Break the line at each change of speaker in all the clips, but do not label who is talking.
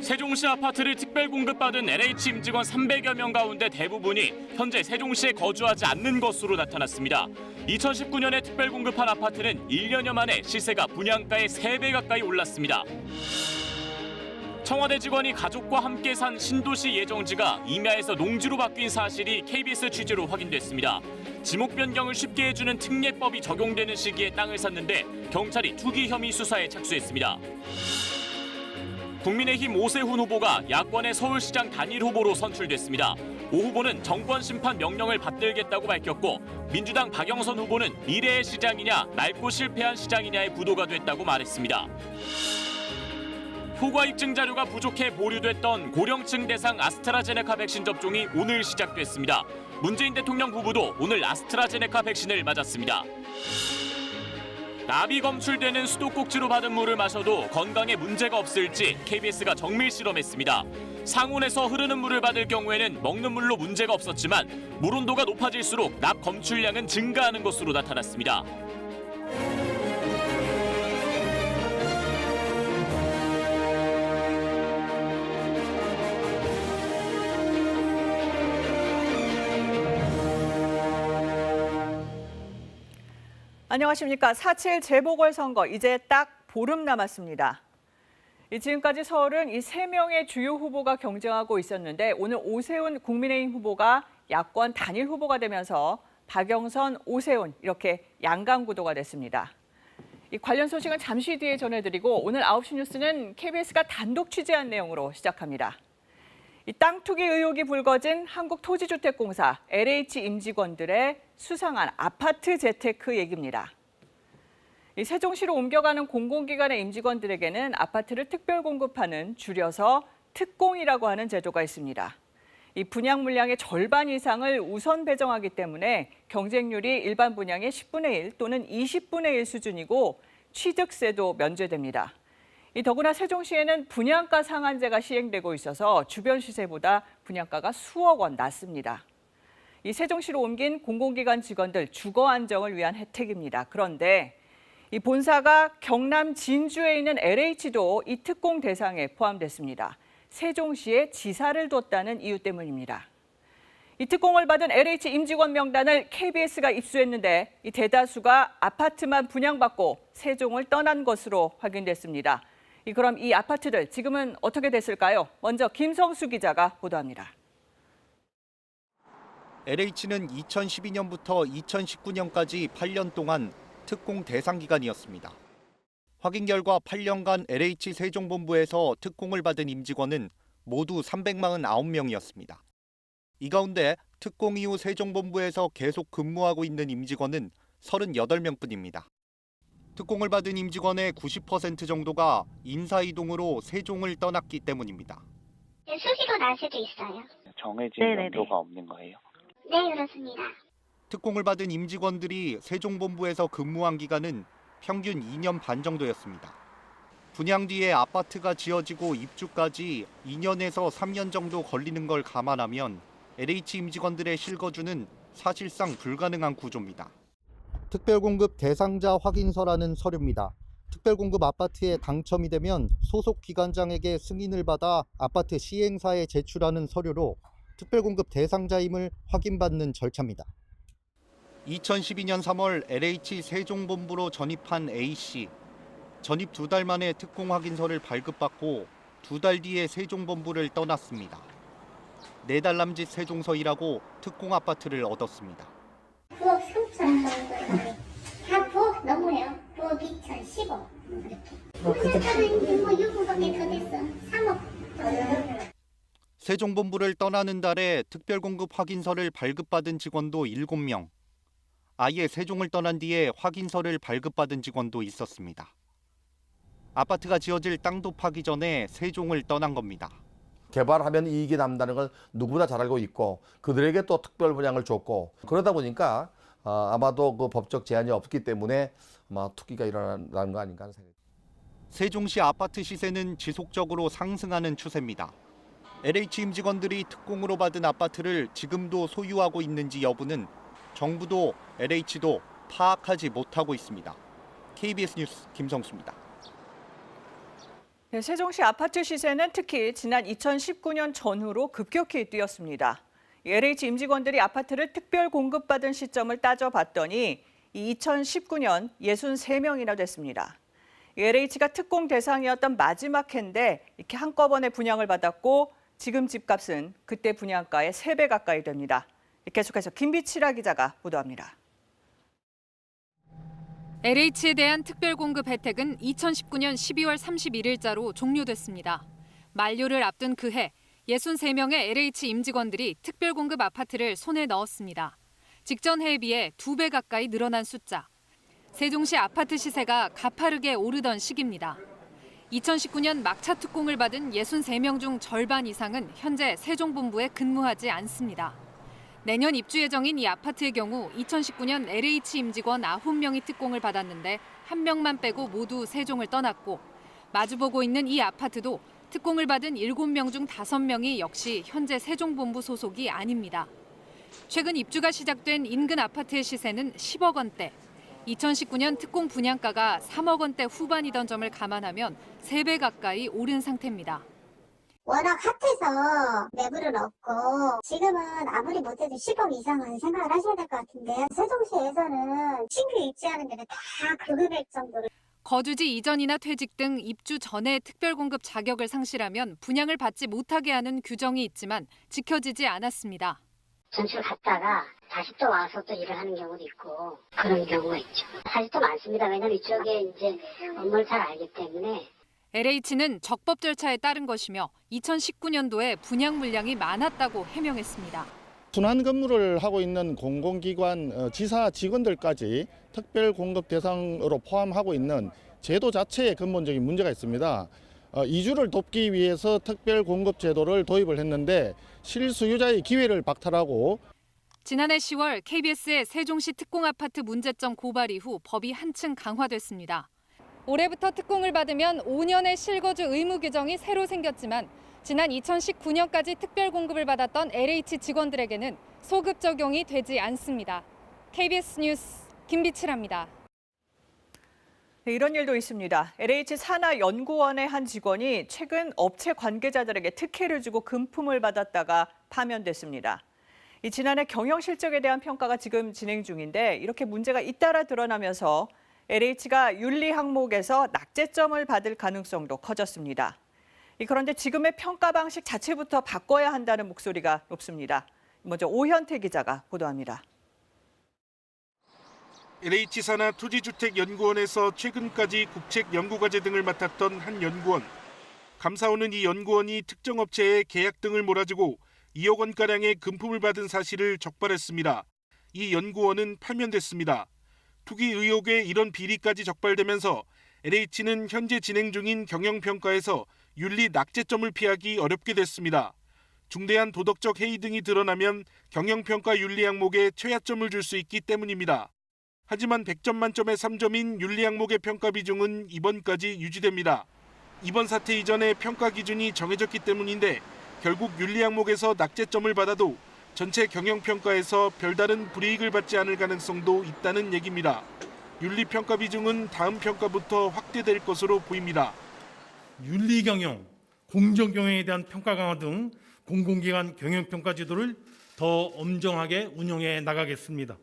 세종시 아파트를 특별 공급받은 LH 임직원 300여 명 가운데 대부분이 현재 세종시에 거주하지 않는 것으로 나타났습니다. 2019년에 특별 공급한 아파트는 1년여 만에 시세가 분양가의 3배 가까이 올랐습니다. 청와대 직원이 가족과 함께 산 신도시 예정지가 임야에서 농지로 바뀐 사실이 KBS 취재로 확인됐습니다. 지목 변경을 쉽게 해주는 특례법이 적용되는 시기에 땅을 샀는데 경찰이 투기 혐의 수사에 착수했습니다. 국민의힘 오세훈 후보가 야권의 서울시장 단일 후보로 선출됐습니다. 오 후보는 정권 심판 명령을 받들겠다고 밝혔고 민주당 박영선 후보는 미래의 시장이냐 낡고 실패한 시장이냐의 구도가 됐다고 말했습니다. 효과 입증 자료가 부족해 보류됐던 고령층 대상 아스트라제네카 백신 접종이 오늘 시작됐습니다. 문재인 대통령 부부도 오늘 아스트라제네카 백신을 맞았습니다. 나비 검출되는 수도꼭지로 받은 물을 마셔도 건강에 문제가 없을지 KBS가 정밀 실험했습니다. 상온에서 흐르는 물을 받을 경우에는 먹는 물로 문제가 없었지만 물 온도가 높아질수록 납 검출량은 증가하는 것으로 나타났습니다.
안녕하십니까. 4.7 재보궐선거 이제 딱 보름 남았습니다. 지금까지 서울은 이 3명의 주요 후보가 경쟁하고 있었는데 오늘 오세훈 국민의힘 후보가 야권 단일 후보가 되면서 박영선, 오세훈 이렇게 양강 구도가 됐습니다. 이 관련 소식은 잠시 뒤에 전해드리고 오늘 9시 뉴스는 KBS가 단독 취재한 내용으로 시작합니다. 이 땅 투기 의혹이 불거진 한국토지주택공사 LH 임직원들의 수상한 아파트 재테크 얘기입니다. 이 세종시로 옮겨가는 공공기관의 임직원들에게는 아파트를 특별 공급하는 줄여서 특공이라고 하는 제도가 있습니다. 이 분양 물량의 절반 이상을 우선 배정하기 때문에 경쟁률이 일반 분양의 10분의 1 또는 20분의 1 수준이고 취득세도 면제됩니다. 더구나 세종시에는 분양가 상한제가 시행되고 있어서 주변 시세보다 분양가가 수억 원 낮습니다. 이 세종시로 옮긴 공공기관 직원들 주거 안정을 위한 혜택입니다. 그런데 이 본사가 경남 진주에 있는 LH도 이 특공 대상에 포함됐습니다. 세종시에 지사를 뒀다는 이유 때문입니다. 이 특공을 받은 LH 임직원 명단을 KBS가 입수했는데 이 대다수가 아파트만 분양받고 세종을 떠난 것으로 확인됐습니다. 그럼 이 아파트들 지금은 어떻게 됐을까요? 먼저 김성수 기자가 보도합니다.
LH는 2012년부터 2019년까지 8년 동안 특공 대상 기간이었습니다. 확인 결과 8년간 LH 세종본부에서 특공을 받은 임직원은 모두 349명이었습니다. 이 가운데 특공 이후 세종본부에서 계속 근무하고 있는 임직원은 38명뿐입니다. 특공을 받은 임직원의 90% 정도가 인사이동으로 세종을 떠났기 때문입니다.
수시로 날 수도 있어요.
정해진 연도가 없는 거예요?
네, 그렇습니다.
특공을 받은 임직원들이 세종본부에서 근무한 기간은 평균 2년 반 정도였습니다. 분양 뒤에 아파트가 지어지고 입주까지 2년에서 3년 정도 걸리는 걸 감안하면 LH 임직원들의 실거주는 사실상 불가능한 구조입니다.
특별공급 대상자 확인서라는 서류입니다. 특별공급 아파트에 당첨이 되면 소속 기관장에게 승인을 받아 아파트 시행사에 제출하는 서류로 특별공급 대상자임을 확인받는 절차입니다.
2012년 3월 LH 세종본부로 전입한 A씨. 전입 2달 만에 특공 확인서를 발급받고 2달 뒤에 세종본부를 떠났습니다. 4달 남짓 세종서이라고 특공 아파트를 얻었습니다.
부엌 3천 정도. 다 부엌 넘어요. 부엌 2천, 10억. 이렇게. 유부밖에 더 됐어. 3억.
세종본부를 떠나는 달에 특별공급 확인서를 발급받은 직원도 7명. 아예 세종을 떠난 뒤에 확인서를 발급받은 직원도 있었습니다. 아파트가 지어질 땅도 파기 전에 세종을 떠난 겁니다.
개발하면 이익이 남다는 걸 누구나 잘 알고 있고 그들에게 또 특별 분양을 줬고 그러다 보니까 아마도 그 법적 제한이 없기 때문에 아마 투기가 일어나는 거 아닌가 하는 생각이 듭니다.
세종시 아파트 시세는 지속적으로 상승하는 추세입니다. LH 임직원들이 특공으로 받은 아파트를 지금도 소유하고 있는지 여부는 정부도 LH도 파악하지 못하고 있습니다. KBS 뉴스 김성수입니다.
네, 세종시 아파트 시세는 특히 지난 2019년 전후로 급격히 뛰었습니다. LH 임직원들이 아파트를 특별 공급받은 시점을 따져봤더니 2019년 63명이나 됐습니다. LH가 특공 대상이었던 마지막 해인데 이렇게 한꺼번에 분양을 받았고 지금 집값은 그때 분양가의 3배 가까이 됩니다. 계속해서 김비치라 기자가 보도합니다.
LH에 대한 특별공급 혜택은 2019년 12월 31일자로 종료됐습니다. 만료를 앞둔 그해 63명의 LH 임직원들이 특별공급 아파트를 손에 넣었습니다. 직전 해에 비해 2배 가까이 늘어난 숫자. 세종시 아파트 시세가 가파르게 오르던 시기입니다. 2019년 막차 특공을 받은 63명 중 절반 이상은 현재 세종본부에 근무하지 않습니다. 내년 입주 예정인 이 아파트의 경우 2019년 LH 임직원 9명이 특공을 받았는데 1명만 빼고 모두 세종을 떠났고 마주보고 있는 이 아파트도 특공을 받은 7명 중 5명이 역시 현재 세종본부 소속이 아닙니다. 최근 입주가 시작된 인근 아파트의 시세는 10억 원대. 2019년 특공 분양가가 3억 원대 후반이던 점을 감안하면 3배 가까이 오른 상태입니다.
워낙 핫해서 매물은 없고 지금은 아무리 못해도 10억 이상은 생각을 하셔야 될 것 같은데 세종시에서는 신규 입주하는 데는 다 그 금액 정도를
거주지 이전이나 퇴직 등 입주 전에 특별공급 자격을 상실하면 분양을 받지 못하게 하는 규정이 있지만 지켜지지 않았습니다.
전출 갔다가 다시 또 와서 또 일을 하는 경우도 있고 그런 경우가 있죠. 사실 또 많습니다. 왜냐하면 이쪽에 이제 업무를 잘 알기 때문에.
LH는 적법 절차에 따른 것이며 2019년도에 분양 물량이 많았다고 해명했습니다.
순환 근무를 하고 있는 공공기관 지사 직원들까지 특별 공급 대상으로 포함하고 있는 제도 자체에 근본적인 문제가 있습니다. 이주를 돕기 위해서 특별 공급 제도를 도입을 했는데 실수요자의 기회를 박탈하고
지난해 10월 KBS의 세종시 특공아파트 문제점 고발 이후 법이 한층 강화됐습니다. 올해부터 특공을 받으면 5년의 실거주 의무 규정이 새로 생겼지만 지난 2019년까지 특별 공급을 받았던 LH 직원들에게는 소급 적용이 되지 않습니다. KBS 뉴스 김비치라입니다.
네, 이런 일도 있습니다. LH 산하연구원의 한 직원이 최근 업체 관계자들에게 특혜를 주고 금품을 받았다가 파면됐습니다. 지난해 경영 실적에 대한 평가가 지금 진행 중인데 이렇게 문제가 잇따라 드러나면서 LH가 윤리 항목에서 낙제점을 받을 가능성도 커졌습니다. 그런데 지금의 평가 방식 자체부터 바꿔야 한다는 목소리가 높습니다. 먼저 오현태 기자가 보도합니다.
LH산하 토지주택연구원에서 최근까지 국책연구과제 등을 맡았던 한 연구원. 감사원은 이 연구원이 특정 업체에 계약 등을 몰아주고 2억 원가량의 금품을 받은 사실을 적발했습니다. 이 연구원은 파면됐습니다. 투기 의혹에 이런 비리까지 적발되면서 LH는 현재 진행 중인 경영평가에서 윤리 낙제점을 피하기 어렵게 됐습니다. 중대한 도덕적 해이 등이 드러나면 경영평가 윤리 항목에 최하점을 줄 수 있기 때문입니다. 하지만 100점 만점에 3점인 윤리 항목의 평가 비중은 이번까지 유지됩니다. 이번 사태 이전에 평가 기준이 정해졌기 때문인데 결국 윤리 항목에서 낙제점을 받아도 전체 경영평가에서 별다른 불이익을 받지 않을 가능성도 있다는 얘기입니다. 윤리평가 비중은 다음 평가부터 확대될 것으로 보입니다.
윤리경영, 공정경영에 대한 평가 강화 등 공공기관 경영평가 제도를 더 엄정하게 운영해 나가겠습니다.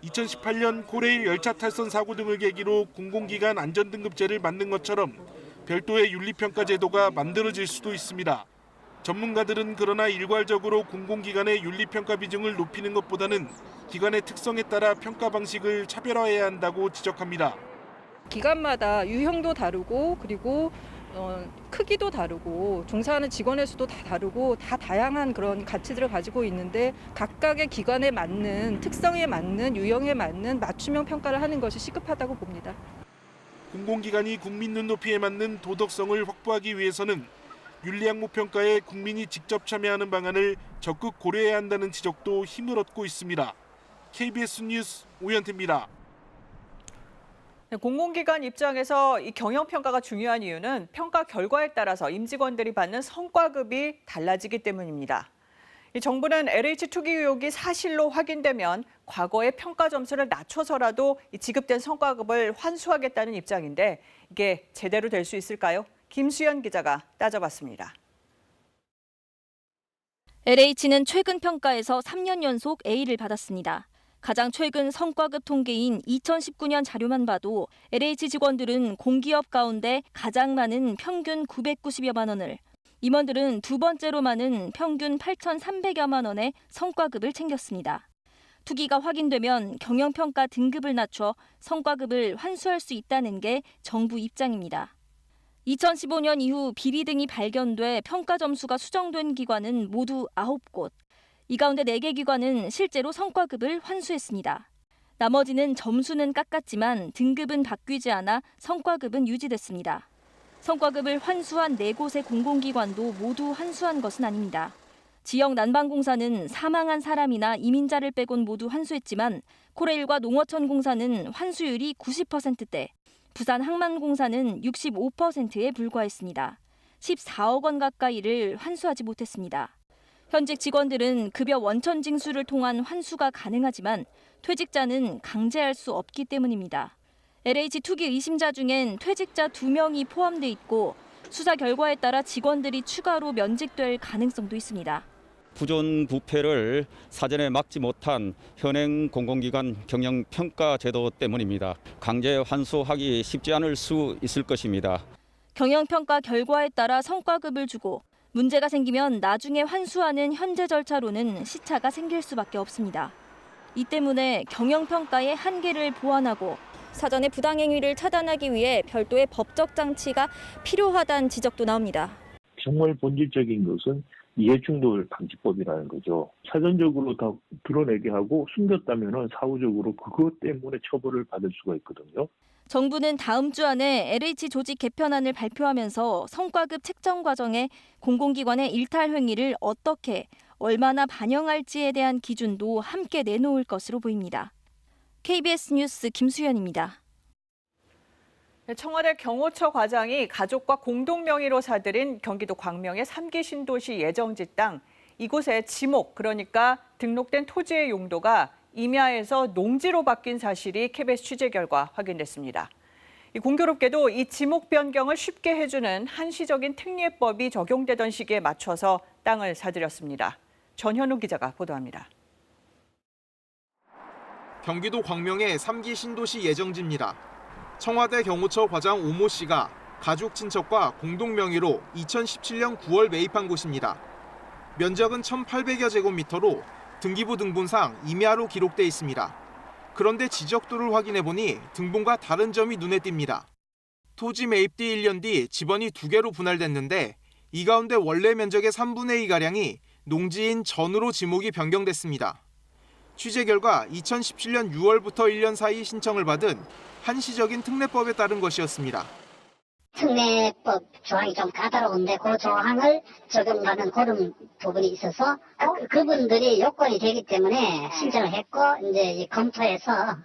2018년 코레일 열차 탈선 사고 등을 계기로 공공기관 안전등급제를 만든 것처럼 별도의 윤리평가 제도가 만들어질 수도 있습니다. 전문가들은 그러나 일괄적으로 공공기관의 윤리평가 비중을 높이는 것보다는 기관의 특성에 따라 평가 방식을 차별화해야 한다고 지적합니다.
기관마다 유형도 다르고 그리고 크기도 다르고 종사하는 직원의 수도 다 다르고 다 다양한 그런 가치들을 가지고 있는데 각각의 기관에 맞는 특성에 맞는 유형에 맞는 맞춤형 평가를 하는 것이 시급하다고 봅니다.
공공기관이 국민 눈높이에 맞는 도덕성을 확보하기 위해서는 윤리항목 평가에 국민이 직접 참여하는 방안을 적극 고려해야 한다는 지적도 힘을 얻고 있습니다. KBS 뉴스 오현태입니다.
공공기관 입장에서 이 경영평가가 중요한 이유는 평가 결과에 따라서 임직원들이 받는 성과급이 달라지기 때문입니다. 정부는 LH 투기 의혹이 사실로 확인되면 과거의 평가 점수를 낮춰서라도 지급된 성과급을 환수하겠다는 입장인데 이게 제대로 될 수 있을까요? 김수연 기자가 따져봤습니다.
LH는 최근 평가에서 3년 연속 A를 받았습니다. 가장 최근 성과급 통계인 2019년 자료만 봐도 LH 직원들은 공기업 가운데 가장 많은 평균 990여만 원을, 임원들은 두 번째로 많은 평균 8,300여만 원의 성과급을 챙겼습니다. 투기가 확인되면 경영평가 등급을 낮춰 성과급을 환수할 수 있다는 게 정부 입장입니다. 2015년 이후 비리 등이 발견돼 평가 점수가 수정된 기관은 모두 9곳. 이 가운데 4개 기관은 실제로 성과급을 환수했습니다. 나머지는 점수는 깎았지만 등급은 바뀌지 않아 성과급은 유지됐습니다. 성과급을 환수한 4곳의 공공기관도 모두 환수한 것은 아닙니다. 지역 난방공사는 사망한 사람이나 이민자를 빼곤 모두 환수했지만 코레일과 농어촌공사는 환수율이 90%대, 부산 항만공사는 65%에 불과했습니다. 14억 원 가까이를 환수하지 못했습니다. 현직 직원들은 급여 원천 징수를 통한 환수가 가능하지만 퇴직자는 강제할 수 없기 때문입니다. LH 투기 의심자 중엔 퇴직자 2명이 포함돼 있고 수사 결과에 따라 직원들이 추가로 면직될 가능성도 있습니다.
부존부패를 사전에 막지 못한 현행 공공기관 경영평가 제도 때문입니다. 강제 환수하기 쉽지 않을 수 있을 것입니다.
경영평가 결과에 따라 성과급을 주고 문제가 생기면 나중에 환수하는 현재 절차로는 시차가 생길 수밖에 없습니다. 이 때문에 경영평가의 한계를 보완하고 사전에 부당행위를 차단하기 위해 별도의 법적 장치가 필요하다는 지적도 나옵니다.
정말 본질적인 것은 이해충돌 방지법이라는 거죠. 사전적으로 다 드러내게 하고 숨겼다면 사후적으로 그것 때문에 처벌을 받을 수가 있거든요.
정부는 다음 주 안에 LH 조직 개편안을 발표하면서 성과급 책정 과정에 공공기관의 일탈 행위를 어떻게, 얼마나 반영할지에 대한 기준도 함께 내놓을 것으로 보입니다. KBS 뉴스 김수연입니다.
청와대 경호처 과장이 가족과 공동 명의로 사들인 경기도 광명의 3기 신도시 예정지 땅, 이곳의 지목, 그러니까 등록된 토지의 용도가 임야에서 농지로 바뀐 사실이 KBS 취재 결과 확인됐습니다. 공교롭게도 이 지목 변경을 쉽게 해주는 한시적인 특례법이 적용되던 시기에 맞춰서 땅을 사들였습니다. 전현우 기자가 보도합니다.
경기도 광명의 3기 신도시 예정지입니다. 청와대 경호처 과장 오모 씨가 가족 친척과 공동 명의로 2017년 9월 매입한 곳입니다. 면적은 1,800여 제곱미터로 등기부 등본상 임야로 기록돼 있습니다. 그런데 지적도를 확인해보니 등본과 다른 점이 눈에 띕니다. 토지 매입 뒤 1년 뒤 지번이 2개로 분할됐는데 이 가운데 원래 면적의 3분의 2가량이 농지인 전으로 지목이 변경됐습니다. 취재 결과 2017년 6월부터 1년 사이 신청을 받은 한시적인 특례법에 따른 것이었습니다.
특례법 조항이 좀 까다로운데 그 조항을 적용하는 그런 부분이 있어서 그분들이 요건이 되기 때문에 신청을 했고 이제 검토해서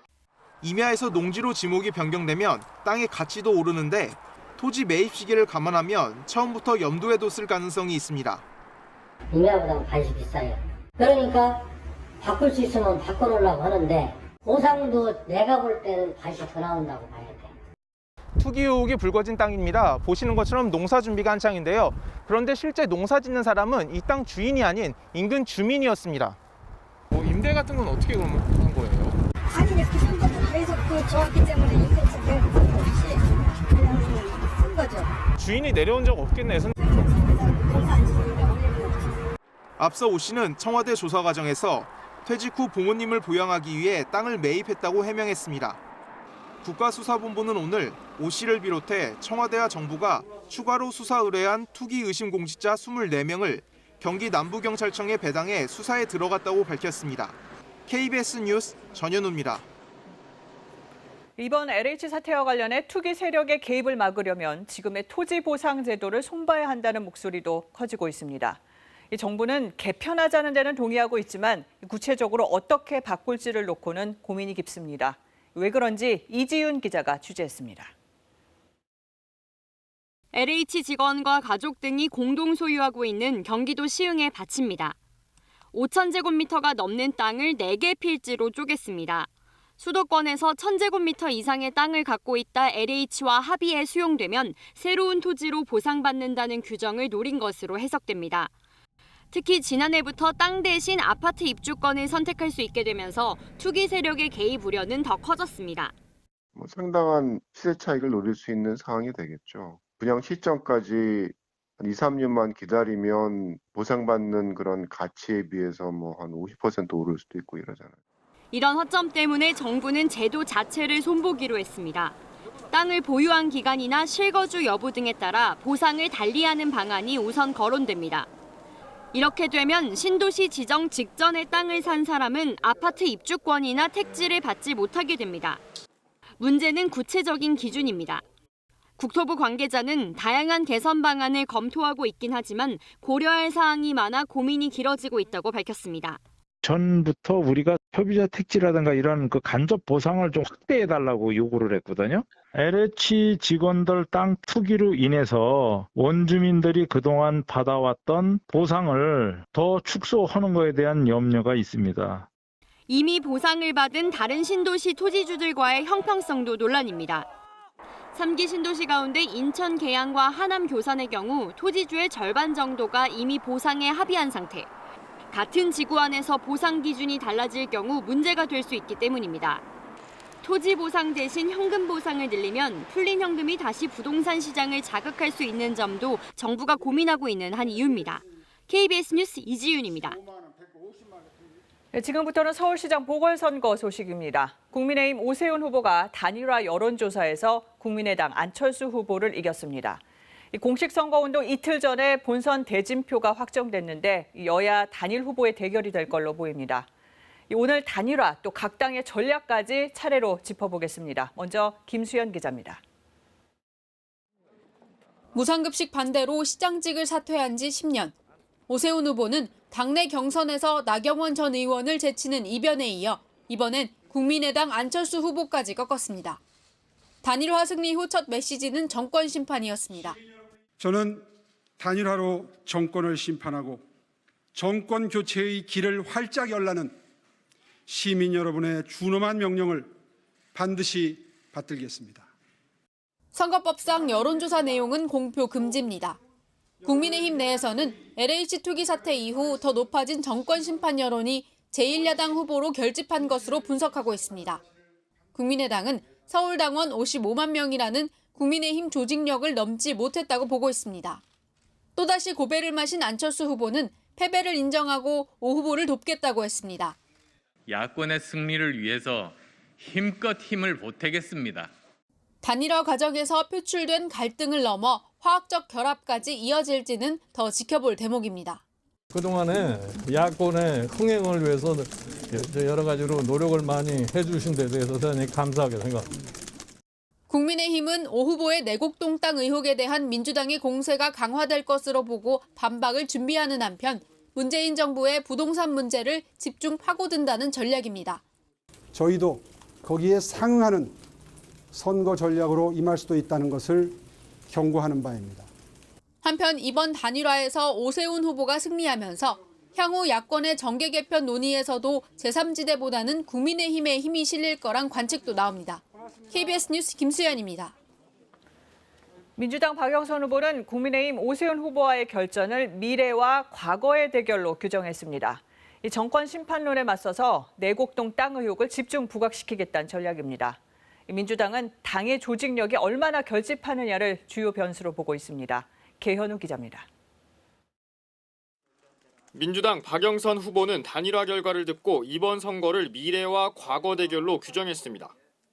임야에서 농지로 지목이 변경되면 땅의 가치도 오르는데 토지 매입 시기를 감안하면 처음부터 염두에 뒀을 가능성이 있습니다.
임야보다 반씩 비싸요. 그러니까 바꿀 수 있으면 바꿔놓으려고 하는데 보상도 내가 볼 때는 반씩 더 나온다고 봐야 돼.
투기 의혹이 불거진 땅입니다. 보시는 것처럼 농사 준비가 한창인데요. 그런데 실제 농사 짓는 사람은 이 땅 주인이 아닌 인근 주민이었습니다. 임대 같은 건 어떻게 그럼 한 거예요?
아니 그 정도는 계속 그 좋았기 때문에 임대차 내고 없이 그냥 쓴 거죠.
주인이 내려온 적 없겠네요. 앞서 오 씨는 청와대 조사 과정에서 퇴직 후 부모님을 보양하기 위해 땅을 매입했다고 해명했습니다. 국가수사본부는 오늘 오 씨를 비롯해 청와대와 정부가 추가로 수사 의뢰한 투기 의심 공직자 24명을 경기 남부경찰청에 배당해 수사에 들어갔다고 밝혔습니다. KBS 뉴스 전현우입니다.
이번 LH 사태와 관련해 투기 세력의 개입을 막으려면 지금의 토지 보상 제도를 손봐야 한다는 목소리도 커지고 있습니다. 이 정부는 개편하자는 데는 동의하고 있지만 구체적으로 어떻게 바꿀지를 놓고는 고민이 깊습니다. 왜 그런지 이지윤 기자가 취재했습니다.
LH 직원과 가족 등이 공동 소유하고 있는 경기도 시흥의 밭입니다. 5,000제곱미터가 넘는 땅을 4개 필지로 쪼갰습니다. 수도권에서 1000제곱미터 이상의 땅을 갖고 있다 LH와 합의에 수용되면 새로운 토지로 보상받는다는 규정을 노린 것으로 해석됩니다. 특히 지난해부터 땅 대신 아파트 입주권을 선택할 수 있게 되면서 투기 세력의 개입 우려는 더 커졌습니다.
상당한 시세 차익을 노릴 수 있는 상황이 되겠죠. 분양 시점까지 한 2, 3년만 기다리면 보상받는 그런 가치에 비해서 한 50% 오를 수도 있고 이러잖아요.
이런 허점 때문에 정부는 제도 자체를 손보기로 했습니다. 땅을 보유한 기간이나 실거주 여부 등에 따라 보상을 달리하는 방안이 우선 거론됩니다. 이렇게 되면 신도시 지정 직전에 땅을 산 사람은 아파트 입주권이나 택지를 받지 못하게 됩니다. 문제는 구체적인 기준입니다. 국토부 관계자는 다양한 개선 방안을 검토하고 있긴 하지만 고려할 사항이 많아 고민이 길어지고 있다고 밝혔습니다.
전부터 우리가 소비자 택지라든가 이런 그 간접 보상을 좀 확대해달라고 요구를 했거든요. LH 직원들 땅 투기로 인해서 원주민들이 그동안 받아왔던 보상을 더 축소하는 것에 대한 염려가 있습니다.
이미 보상을 받은 다른 신도시 토지주들과의 형평성도 논란입니다. 3기 신도시 가운데 인천 계양과 하남 교산의 경우 토지주의 절반 정도가 이미 보상에 합의한 상태. 같은 지구 안에서 보상 기준이 달라질 경우 문제가 될 수 있기 때문입니다. 토지 보상 대신 현금 보상을 늘리면 풀린 현금이 다시 부동산 시장을 자극할 수 있는 점도 정부가 고민하고 있는 한 이유입니다. KBS 뉴스 이지윤입니다.
네, 지금부터는 서울시장 보궐선거 소식입니다. 국민의힘 오세훈 후보가 단일화 여론조사에서 국민의당 안철수 후보를 이겼습니다. 공식 선거운동 이틀 전에 본선 대진표가 확정됐는데 여야 단일 후보의 대결이 될 걸로 보입니다. 오늘 단일화 또 각 당의 전략까지 차례로 짚어보겠습니다. 먼저 김수연 기자입니다.
무상급식 반대로 시장직을 사퇴한 지 10년. 오세훈 후보는 당내 경선에서 나경원 전 의원을 제치는 이변에 이어 이번엔 국민의당 안철수 후보까지 꺾었습니다. 단일화 승리 후 첫 메시지는 정권 심판이었습니다.
저는 단일화로 정권을 심판하고 정권 교체의 길을 활짝 열라는 시민 여러분의 준엄한 명령을 반드시 받들겠습니다.
선거법상 여론조사 내용은 공표 금지입니다. 국민의힘 내에서는 LH 투기 사태 이후 더 높아진 정권 심판 여론이 제1야당 후보로 결집한 것으로 분석하고 있습니다. 국민의당은 서울당원 55만 명이라는 국민의힘 조직력을 넘지 못했다고 보고 있습니다. 또다시 고배를 마신 안철수 후보는 패배를 인정하고 오 후보를 돕겠다고 했습니다.
야권의 승리를 위해서 힘껏 힘을 보태겠습니다.
단일화 과정에서 표출된 갈등을 넘어 화학적 결합까지 이어질지는 더 지켜볼 대목입니다.
그동안에 야권의 흥행을 위해서 여러 가지로 노력을 많이 해주신 데 대해서 대단히 감사하게 생각합니다.
국민의힘은 오 후보의 내곡동 땅 의혹에 대한 민주당의 공세가 강화될 것으로 보고 반박을 준비하는 한편 문재인 정부의 부동산 문제를 집중 파고든다는 전략입니다.
저희도 거기에 상응하는 선거 전략으로 임할 수도 있다는 것을 경고하는 바입니다.
한편 이번 단일화에서 오세훈 후보가 승리하면서 향후 야권의 정계 개편 논의에서도 제3지대보다는 국민의힘의 힘이 실릴 거란 관측도 나옵니다. KBS 뉴스 김수연입니다.
민주당 박영선 후보는 국민의힘 오세훈 후보와의 결전을 미래와 과거의 대결로 규정했습니다. 이 정권 심판론에 맞서서 내곡동 땅 의혹을 집중 부각시키겠다는 전략입니다. 민주당은 당의 조직력이 얼마나 결집하느냐를 주요 변수로 보고 있습니다. 개현우 기자입니다.
민주당 박영선 후보는 단일화 결과를 듣고 이번 선거를 미래와 과거 대결로 규정했습니다.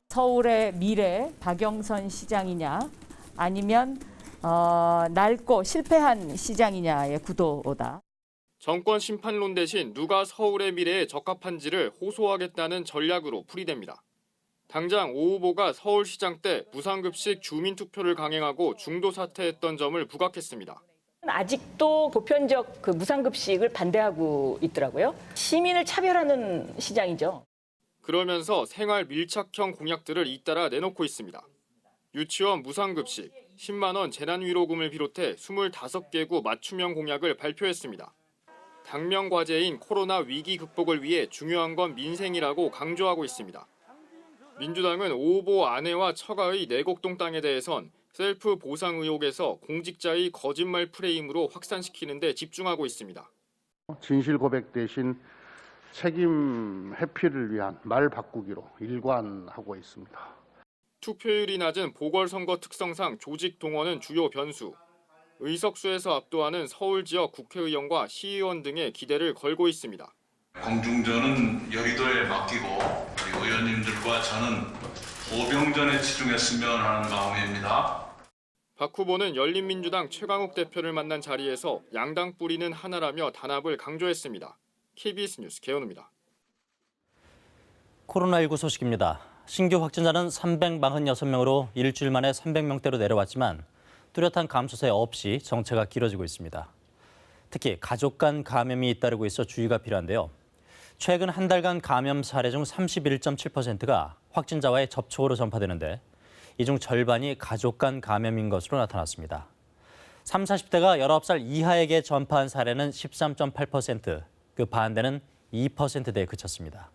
서울의 미래 박영선 시장이냐 아니면 낡고 실패한 시장이냐의 구도다.
정권 심판론 대신 누가 서울의 미래에 적합한지를 호소하겠다는 전략으로 풀이됩니다. 당장 오 후보가 서울시장 때 무상급식 주민투표를 강행하고 중도 사퇴했던 점을 부각했습니다.
아직도 보편적 무상급식을 반대하고 있더라고요. 시민을 차별하는 시장이죠.
그러면서 생활 밀착형 공약들을 잇따라 내놓고 있습니다. 유치원 무상급식, 10만 원 재난위로금을 비롯해 25개국 맞춤형 공약을 발표했습니다. 당면 과제인 코로나 위기 극복을 위해 중요한 건 민생이라고 강조하고 있습니다. 민주당은 5 후보 아내와 처가의 내곡동 땅에 대해선 셀프 보상 의혹에서 공직자의 거짓말 프레임으로 확산시키는 데 집중하고 있습니다.
진실 고백 대신 책임 회피를 위한 말 바꾸기로 일관하고 있습니다.
투표율이 낮은 보궐선거 특성상 조직 동원은 주요 변수. 의석수에서 압도하는 서울 지역 국회의원과 시의원 등의 기대를 걸고 있습니다.
공중전은 여의도에 맡기고 의원님들과 저는 보병전에 치중했으면 하는 마음입니다.
박 후보는 열린민주당 최강욱 대표를 만난 자리에서 양당 뿌리는 하나라며 단합을 강조했습니다. KBS 뉴스 개헌우입니다.
코로나19 소식입니다. 신규 확진자는 346명으로 일주일 만에 300명대로 내려왔지만 뚜렷한 감소세 없이 정체가 길어지고 있습니다. 특히 가족 간 감염이 잇따르고 있어 주의가 필요한데요. 최근 한 달간 감염 사례 중 31.7%가 확진자와의 접촉으로 전파되는데 이 중 절반이 가족 간 감염인 것으로 나타났습니다. 30, 40대가 19살 이하에게 전파한 사례는 13.8%, 그 반대는 2%대에 그쳤습니다.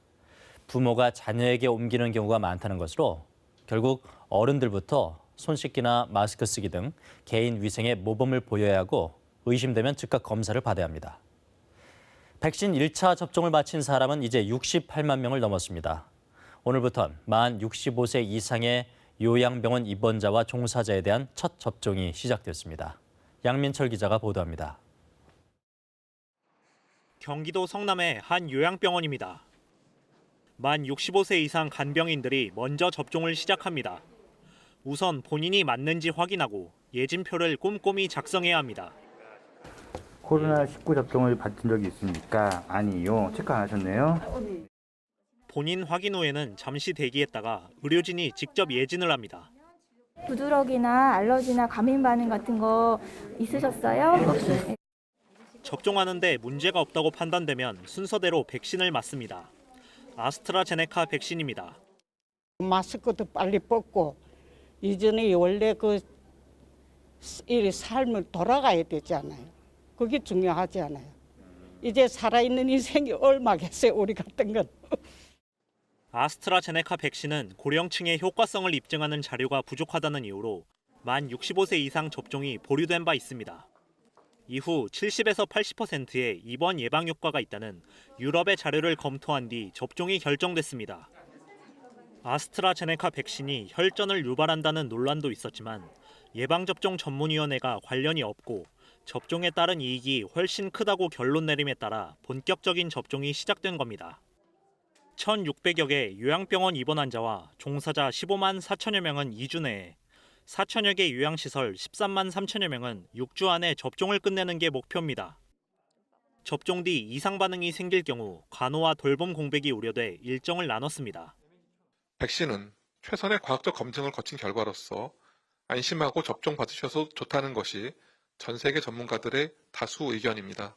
부모가 자녀에게 옮기는 경우가 많다는 것으로 결국 어른들부터 손 씻기나 마스크 쓰기 등 개인 위생에 모범을 보여야 하고 의심되면 즉각 검사를 받아야 합니다. 백신 1차 접종을 마친 사람은 이제 68만 명을 넘었습니다. 오늘부턴 만 65세 이상의 요양병원 입원자와 종사자에 대한 첫 접종이 시작됐습니다. 양민철 기자가 보도합니다.
경기도 성남의 한 요양병원입니다. 만 65세 이상 간병인들이 먼저 접종을 시작합니다. 우선 본인이 맞는지 확인하고 예진표를 꼼꼼히 작성해야 합니다.
코로나19 접종을 받은 적이 있습니까? 아니요. 체크 안 하셨네요.
본인 확인 후에는 잠시 대기했다가 의료진이 직접 예진을 합니다.
부드러기나 알러지나 과민 반응 같은 거 있으셨어요? 없어요.
접종하는데 문제가 없다고 판단되면 순서대로 백신을 맞습니다. 아스트라제네카 백신입니다.
마스크도 빨리 벗고 이전에 원래 이 삶을 돌아가야 되잖아요. 그게 중요하지 않아요. 이제 살아있는 인생이 얼마겠어요, 우리 같은 건.
아스트라제네카 백신은 고령층의 효과성을 입증하는 자료가 부족하다는 이유로 만 65세 이상 접종이 보류된 바 있습니다. 이후 70에서 80%의 입원 예방 효과가 있다는 유럽의 자료를 검토한 뒤 접종이 결정됐습니다. 아스트라제네카 백신이 혈전을 유발한다는 논란도 있었지만 예방접종 전문위원회가 관련이 없고 접종에 따른 이익이 훨씬 크다고 결론 내림에 따라 본격적인 접종이 시작된 겁니다. 1,600여 개 요양병원 입원 환자와 종사자 15만 4천여 명은 2주 내에, 4천여 개 요양시설 13만 3천여 명은 6주 안에 접종을 끝내는 게 목표입니다. 접종 뒤 이상 반응이 생길 경우 간호와 돌봄 공백이 우려돼 일정을 나눴습니다.
백신은 최선의 과학적 검증을 거친 결과로서 안심하고 접종 받으셔서 좋다는 것이 전 세계 전문가들의 다수 의견입니다.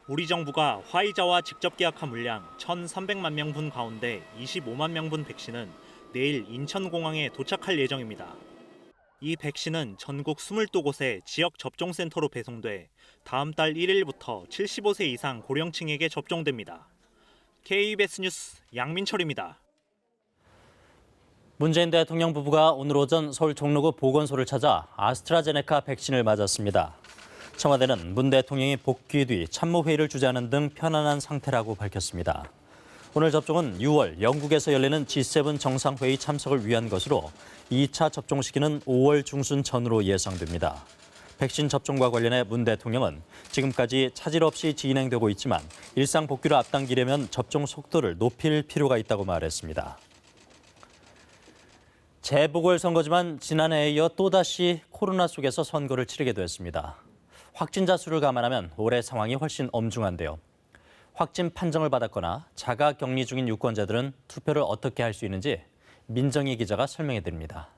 우리 정부가 화이자와 직접 계약한 물량 1,300만 명분 가운데 25만 명분 백신은 내일 인천공항에 도착할 예정입니다. 이 백신은 전국 22곳의 지역 접종센터로 배송돼 다음 달 1일부터 75세 이상 고령층에게 접종됩니다. KBS 뉴스 양민철입니다.
문재인 대통령 부부가 오늘 오전 서울 종로구 보건소를 찾아 아스트라제네카 백신을 맞았습니다. 청와대는 문 대통령이 복귀 뒤 참모회의를 주재하는 등 편안한 상태라고 밝혔습니다. 오늘 접종은 6월 영국에서 열리는 G7 정상회의 참석을 위한 것으로 2차 접종 시기는 5월 중순 전으로 예상됩니다. 백신 접종과 관련해 문 대통령은 지금까지 차질 없이 진행되고 있지만 일상 복귀를 앞당기려면 접종 속도를 높일 필요가 있다고 말했습니다. 재보궐선거지만 지난해에 이어 또다시 코로나 속에서 선거를 치르게 됐습니다. 확진자 수를 감안하면 올해 상황이 훨씬 엄중한데요. 확진 판정을 받았거나 자가 격리 중인 유권자들은 투표를 어떻게 할 수 있는지 민정희 기자가 설명해 드립니다.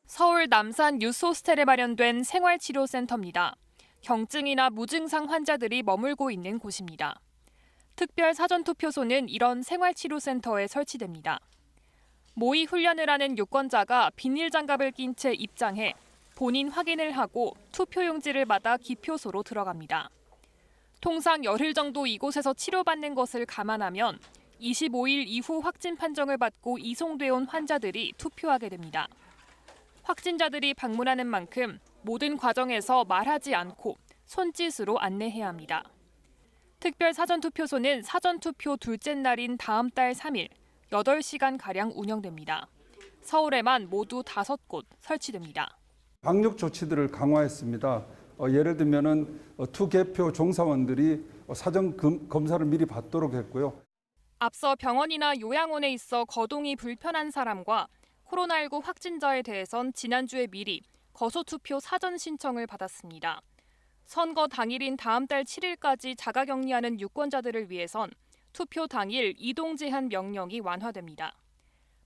서울 남산 유스호스텔에 마련된 생활치료센터입니다. 경증이나 무증상 환자들이 머물고 있는 곳입니다. 특별 사전투표소는 이런 생활치료센터에 설치됩니다. 모의 훈련을 하는 유권자가 비닐장갑을 낀 채 입장해 본인 확인을 하고 투표용지를 받아 기표소로 들어갑니다. 통상 열흘 정도 이곳에서 치료받는 것을 감안하면 25일 이후 확진 판정을 받고 이송돼 온 환자들이 투표하게 됩니다. 확진자들이 방문하는 만큼 모든 과정에서 말하지 않고 손짓으로 안내해야 합니다. 특별 사전투표소는 사전투표 둘째 날인 다음 달 3일 8시간가량 운영됩니다. 서울에만 모두 5곳 설치됩니다.
방역 조치들을 강화했습니다. 예를 들면은 투개표 종사원들이 사전 검사를 미리 받도록 했고요.
앞서 병원이나 요양원에 있어 거동이 불편한 사람과 코로나19 확진자에 대해선 지난주에 미리 거소투표 사전 신청을 받았습니다. 선거 당일인 다음 달 7일까지 자가격리하는 유권자들을 위해선 투표 당일 이동 제한 명령이 완화됩니다.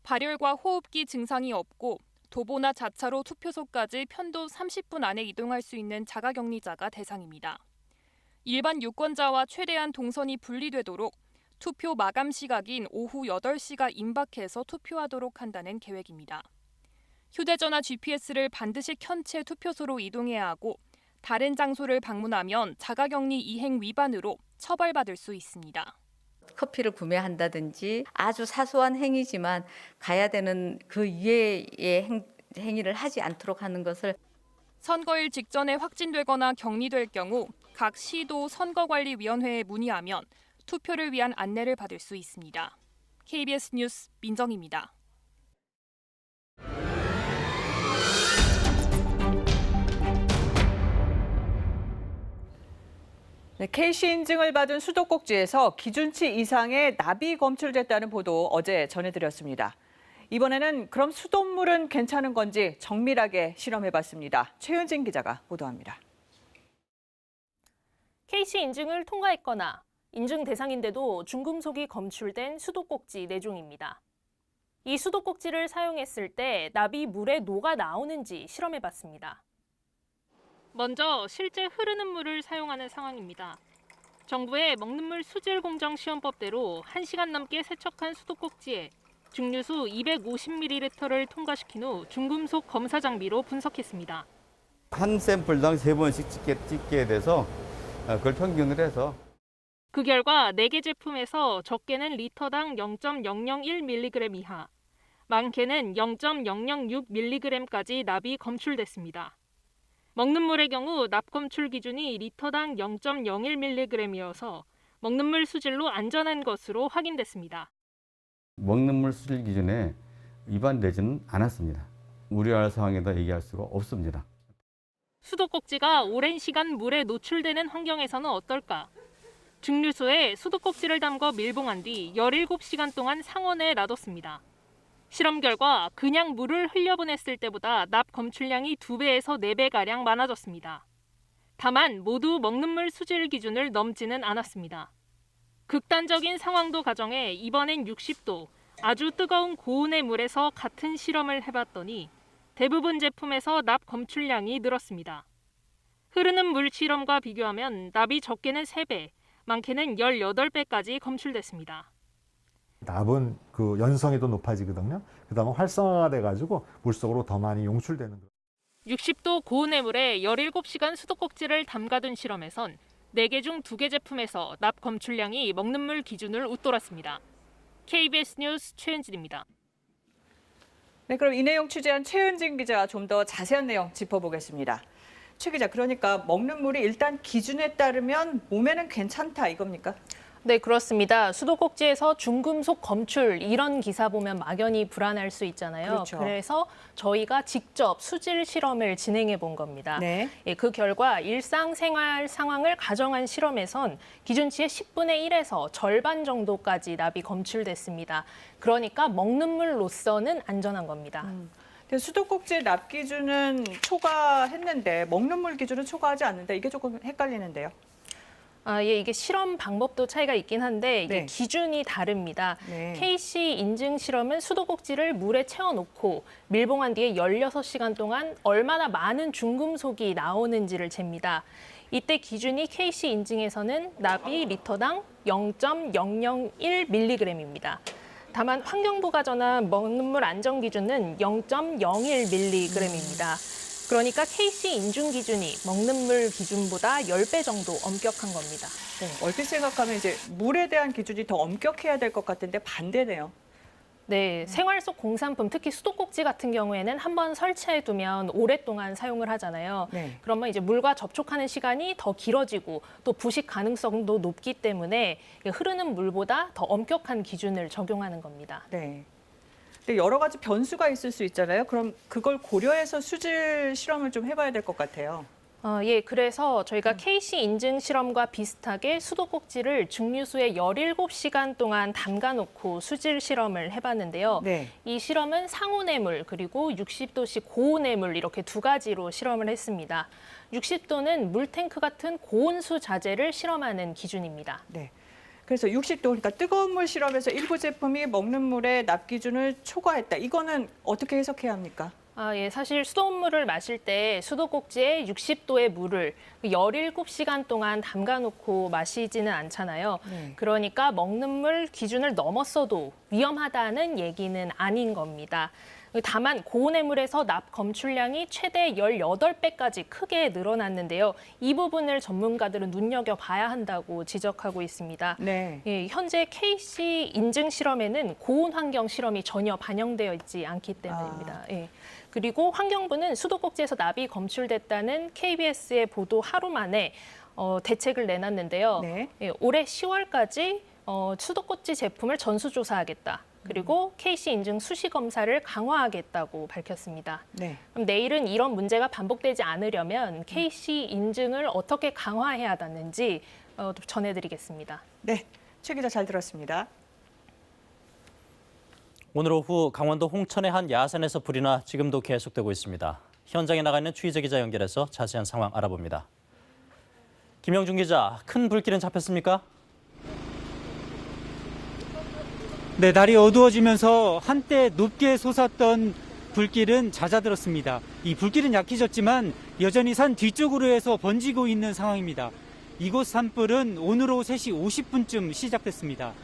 발열과 호흡기 증상이 없고 도보나 자차로 투표소까지 편도 30분 안에 이동할 수 있는 자가격리자가 대상입니다. 일반 유권자와 최대한 동선이 분리되도록 투표 마감 시각인 오후 8시가 임박해서 투표하도록 한다는 계획입니다. 휴대전화 GPS를 반드시 켠 채 투표소로 이동해야 하고 다른 장소를 방문하면 자가격리 이행 위반으로 처벌받을 수 있습니다.
커피를 구매한다든지 아주 사소한 행위지만 가야 되는 그 이외의 행위를 하지 않도록 하는 것을
선거일 직전에 확진되거나 격리될 경우 각 시도 선거관리위원회에 문의하면 투표를 위한 안내를 받을 수 있습니다. KBS 뉴스 민정입니다.
네, KC 인증을 받은 수도꼭지에서 기준치 이상의 납이 검출됐다는 보도 어제 전해드렸습니다. 이번에는 그럼 수돗물은 괜찮은 건지 정밀하게 실험해봤습니다. 최은진 기자가 보도합니다.
KC 인증을 통과했거나 인증 대상인데도 중금속이 검출된 수도꼭지 4종입니다. 이 수도꼭지를 사용했을 때 납이 물에 녹아 나오는지 실험해봤습니다. 먼저 실제 흐르는 물을 사용하는 상황입니다. 정부의 먹는 물 수질 공정 시험법대로 1시간 넘게 세척한 수도꼭지에 증류수 250ml를 통과시킨 후 중금속 검사 장비로 분석했습니다.
한 샘플당 3번씩 찍게 돼서 그걸 평균을 해서
그 결과 4개 제품에서 적게는 리터당 0.001mg 이하, 많게는 0.006mg까지 납이 검출됐습니다. 먹는 물의 경우 납 검출 기준이 리터당 0.01mg이어서 먹는 물 수질로 안전한 것으로 확인됐습니다.
먹는 물 수질 기준에 위반되지는 않았습니다. 우려할 상황에다 얘기할 수가 없습니다.
수도꼭지가 오랜 시간 물에 노출되는 환경에서는 어떨까? 증류수에 수도꼭지를 담궈 밀봉한 뒤 17시간 동안 상온에 놔뒀습니다. 실험 결과 그냥 물을 흘려보냈을 때보다 납 검출량이 2배에서 4배가량 많아졌습니다. 다만 모두 먹는 물 수질 기준을 넘지는 않았습니다. 극단적인 상황도 가정해 이번엔 60도, 아주 뜨거운 고온의 물에서 같은 실험을 해봤더니 대부분 제품에서 납 검출량이 늘었습니다. 흐르는 물 실험과 비교하면 납이 적게는 3배, 많게는 18배까지 검출됐습니다.
납은 그 연성이 더 높아지거든요. 그다음에 활성화가 돼가지고 물속으로 더 많이 용출되는 거예요.
60도 고온의 물에 17시간 수도꼭지를 담가둔 실험에선 4개 중 2개 제품에서 납 검출량이 먹는 물 기준을 웃돌았습니다. KBS 뉴스 최은진입니다.
네, 그럼 이 내용 취재한 최은진 기자가 좀 더 자세한 내용 짚어보겠습니다. 최 기자, 그러니까 먹는 물이 일단 기준에 따르면 몸에는 괜찮다 이겁니까?
네, 그렇습니다. 수도꼭지에서 중금속 검출 이런 기사 보면 막연히 불안할 수 있잖아요.
그렇죠.
그래서 저희가 직접 수질 실험을 진행해 본 겁니다.
네.
예, 그 결과 일상생활 상황을 가정한 실험에선 기준치의 10분의 1에서 절반 정도까지 납이 검출됐습니다. 그러니까 먹는 물로서는 안전한 겁니다.
수도꼭지 납 기준은 초과했는데 먹는 물 기준은 초과하지 않는데 이게 조금 헷갈리는데요.
예, 이게 실험 방법도 차이가 있긴 한데 이게
네.
기준이 다릅니다.
네.
KC 인증 실험은 수도꼭지를 물에 채워놓고 밀봉한 뒤에 16시간 동안 얼마나 많은 중금속이 나오는지를 잽니다. 이때 기준이 KC 인증에서는 납이 리터당 0.001mg입니다. 다만 환경부가 전한 먹는 물 안전 기준은 0.01mg입니다. 그러니까 KC 인증 기준이 먹는 물 기준보다 10배 정도 엄격한 겁니다.
네, 얼핏 생각하면 이제 물에 대한 기준이 더 엄격해야 될 것 같은데 반대네요.
네, 생활 속 공산품, 특히 수도꼭지 같은 경우에는 한번 설치해 두면 오랫동안 사용을 하잖아요.
네.
그러면 이제 물과 접촉하는 시간이 더 길어지고 또 부식 가능성도 높기 때문에 흐르는 물보다 더 엄격한 기준을 적용하는 겁니다.
네. 근데 여러 가지 변수가 있을 수 있잖아요. 그럼 그걸 고려해서 수질 실험을 좀 해봐야 될 것 같아요.
예, 그래서 저희가 KC 인증 실험과 비슷하게 수도꼭지를 증류수에 17시간 동안 담가놓고 수질 실험을 해봤는데요.
네.
이 실험은 상온의 물 그리고 60도씨 고온의 물 이렇게 두 가지로 실험을 했습니다. 60도는 물탱크 같은 고온수 자재를 실험하는 기준입니다.
네. 그래서 60도, 그러니까 뜨거운 물 실험에서 일부 제품이 먹는 물의 납 기준을 초과했다. 이거는 어떻게 해석해야 합니까?
예, 사실 수돗물을 마실 때 수도꼭지에 60도의 물을 17시간 동안 담가놓고 마시지는 않잖아요.
네.
그러니까 먹는 물 기준을 넘었어도 위험하다는 얘기는 아닌 겁니다. 다만 고온의 물에서 납 검출량이 최대 18배까지 크게 늘어났는데요. 이 부분을 전문가들은 눈여겨봐야 한다고 지적하고 있습니다.
네.
예, 현재 KC 인증 실험에는 고온 환경 실험이 전혀 반영되어 있지 않기 때문입니다. 예. 그리고 환경부는 수도꼭지에서 납이 검출됐다는 KBS의 보도 하루 만에 대책을 내놨는데요.
네.
예, 올해 10월까지 수도꼭지 제품을 전수조사하겠다. 그리고 KC 인증 수시 검사를 강화하겠다고 밝혔습니다.
네.
그럼 내일은 이런 문제가 반복되지 않으려면 KC 인증을 어떻게 강화해야 하는지 전해드리겠습니다.
네, 최 기자 잘 들었습니다.
오늘 오후 강원도 홍천의 한 야산에서 불이 나 지금도 계속되고 있습니다. 현장에 나가 있는 취재 기자 연결해서 자세한 상황 알아봅니다. 김영준 기자, 큰 불길은 잡혔습니까?
네, 날이 어두워지면서 한때 높게 솟았던 불길은 잦아들었습니다. 이 불길은 약해졌지만 여전히 산 뒤쪽으로 해서 번지고 있는 상황입니다. 이곳 산불은 오늘 오후 3시 50분쯤 시작됐습니다.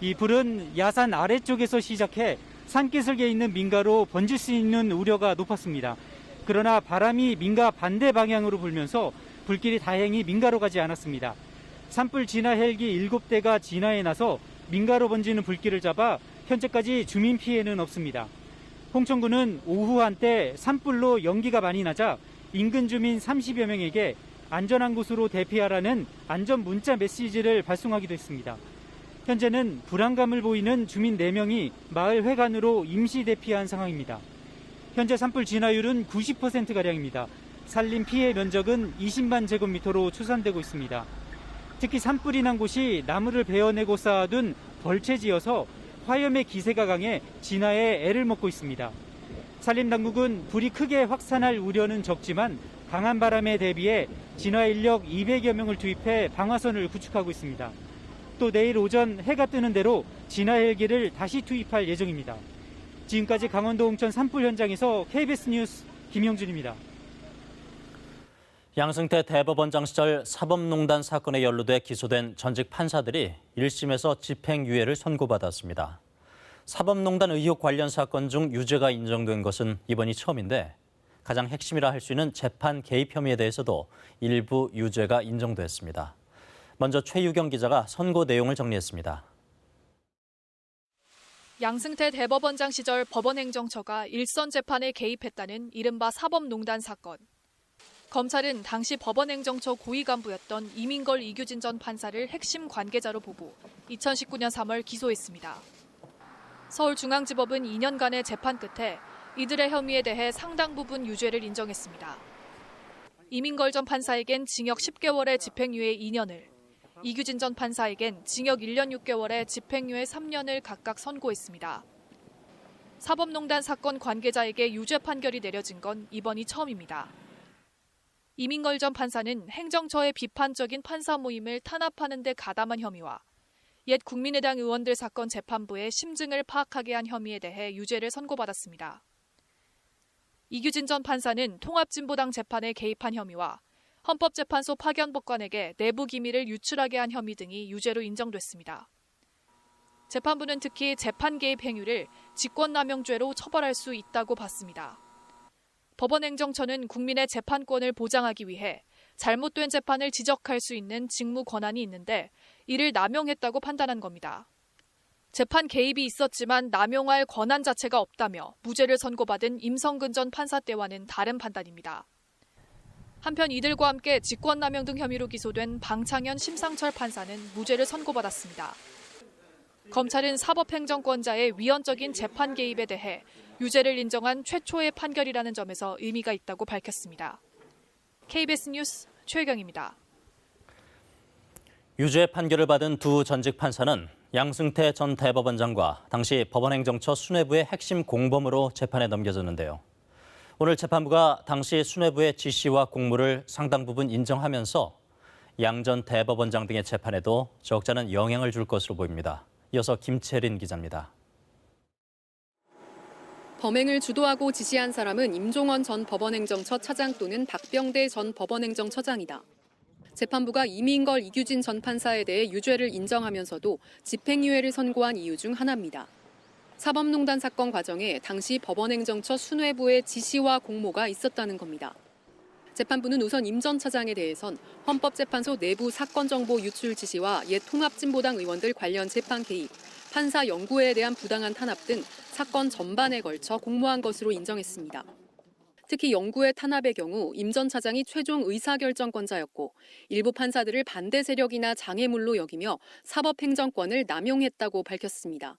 이 불은 야산 아래쪽에서 시작해 산기슭에 있는 민가로 번질 수 있는 우려가 높았습니다. 그러나 바람이 민가 반대 방향으로 불면서 불길이 다행히 민가로 가지 않았습니다. 산불 진화 헬기 7대가 진화에 나서 민가로 번지는 불길을 잡아 현재까지 주민 피해는 없습니다. 홍천군은 오후 한때 산불로 연기가 많이 나자 인근 주민 30여 명에게 안전한 곳으로 대피하라는 안전 문자 메시지를 발송하기도 했습니다. 현재는 불안감을 보이는 주민 4명이 마을 회관으로 임시 대피한 상황입니다. 현재 산불 진화율은 90%가량입니다. 산림 피해 면적은 20만 제곱미터로 추산되고 있습니다. 특히 산불이 난 곳이 나무를 베어내고 쌓아둔 벌채지여서 화염의 기세가 강해 진화에 애를 먹고 있습니다. 산림당국은 불이 크게 확산할 우려는 적지만 강한 바람에 대비해 진화 인력 200여 명을 투입해 방화선을 구축하고 있습니다. 또 내일 오전 해가 뜨는 대로 진화 헬기를 다시 투입할 예정입니다. 지금까지 강원도 홍천 산불 현장에서 KBS 뉴스 김영준입니다.
양승태 대법원장 시절 사법농단 사건에 연루돼 기소된 전직 판사들이 1심에서 집행유예를 선고받았습니다. 사법농단 의혹 관련 사건 중 유죄가 인정된 것은 이번이 처음인데 가장 핵심이라 할 수 있는 재판 개입 혐의에 대해서도 일부 유죄가 인정됐습니다. 먼저 최유경 기자가 선고 내용을 정리했습니다.
양승태 대법원장 시절 법원행정처가 일선 재판에 개입했다는 이른바 사법농단 사건. 검찰은 당시 법원행정처 고위 간부였던 이민걸 이규진 전 판사를 핵심 관계자로 보고 2019년 3월 기소했습니다. 서울중앙지법은 2년간의 재판 끝에 이들의 혐의에 대해 상당 부분 유죄를 인정했습니다. 이민걸 전 판사에겐 징역 10개월의 집행유예 2년을, 이규진 전 판사에겐 징역 1년 6개월에 집행유예 3년을 각각 선고했습니다. 사법농단 사건 관계자에게 유죄 판결이 내려진 건 이번이 처음입니다. 이민걸 전 판사는 행정처의 비판적인 판사 모임을 탄압하는 데 가담한 혐의와 옛 국민의당 의원들 사건 재판부의 심증을 파악하게 한 혐의에 대해 유죄를 선고받았습니다. 이규진 전 판사는 통합진보당 재판에 개입한 혐의와 헌법재판소 파견법관에게 내부 기밀을 유출하게 한 혐의 등이 유죄로 인정됐습니다. 재판부는 특히 재판 개입 행위를 직권남용죄로 처벌할 수 있다고 봤습니다.
법원행정처는 국민의 재판권을 보장하기 위해 잘못된 재판을 지적할 수 있는 직무 권한이 있는데 이를 남용했다고 판단한 겁니다. 재판 개입이 있었지만 남용할 권한 자체가 없다며 무죄를 선고받은 임성근 전 판사 때와는 다른 판단입니다. 한편 이들과 함께 직권남용 등 혐의로 기소된 방창현 심상철 판사는 무죄를 선고받았습니다. 검찰은 사법행정권자의 위헌적인 재판 개입에 대해 유죄를 인정한 최초의 판결이라는 점에서 의미가 있다고 밝혔습니다. KBS 뉴스 최혜경입니다.
유죄 판결을 받은 두 전직 판사는 양승태 전 대법원장과 당시 법원행정처 수뇌부의 핵심 공범으로 재판에 넘겨졌는데요. 오늘 재판부가 당시 수뇌부의 지시와 공모를 상당 부분 인정하면서 양 전 대법원장 등의 재판에도 적잖은 영향을 줄 것으로 보입니다. 이어서 김채린 기자입니다.
범행을 주도하고 지시한 사람은 임종원 전 법원행정처 차장 또는 박병대 전 법원행정처장이다. 재판부가 이민걸, 이규진 전 판사에 대해 유죄를 인정하면서도 집행유예를 선고한 이유 중 하나입니다. 사법농단 사건 과정에 당시 법원행정처 수뇌부의 지시와 공모가 있었다는 겁니다. 재판부는 우선 임 전 차장에 대해선 헌법재판소 내부 사건 정보 유출 지시와 옛 통합진보당 의원들 관련 재판 개입, 판사 연구회에 대한 부당한 탄압 등 사건 전반에 걸쳐 공모한 것으로 인정했습니다. 특히 연구회 탄압의 경우 임 전 차장이 최종 의사결정권자였고 일부 판사들을 반대 세력이나 장애물로 여기며 사법행정권을 남용했다고 밝혔습니다.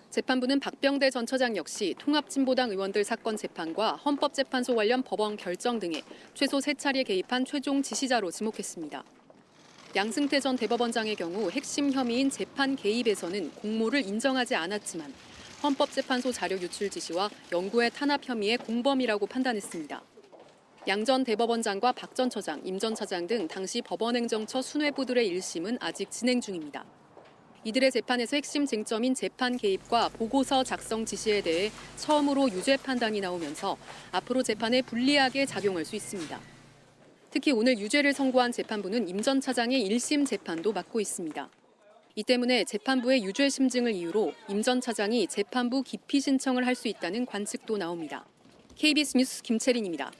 재판부는 박병대 전 처장 역시 통합진보당 의원들 사건 재판과 헌법재판소 관련 법원 결정 등에 최소 3차례 개입한 최종 지시자로 지목했습니다. 양승태 전 대법원장의 경우 핵심 혐의인 재판 개입에서는 공모를 인정하지 않았지만 헌법재판소 자료 유출 지시와 연구회 탄압 혐의의 공범이라고 판단했습니다. 양 전 대법원장과 박 전 처장, 임 전 차장 등 당시 법원행정처 수뇌부들의 1심은 아직 진행 중입니다. 이들의 재판에서 핵심 쟁점인 재판 개입과 보고서 작성 지시에 대해 처음으로 유죄 판단이 나오면서 앞으로 재판에 불리하게 작용할 수 있습니다. 특히 오늘 유죄를 선고한 재판부는 임 전 차장의 1심 재판도 맡고 있습니다. 이 때문에 재판부의 유죄 심증을 이유로 임 전 차장이 재판부 기피 신청을 할 수 있다는 관측도 나옵니다. KBS 뉴스 김채린입니다.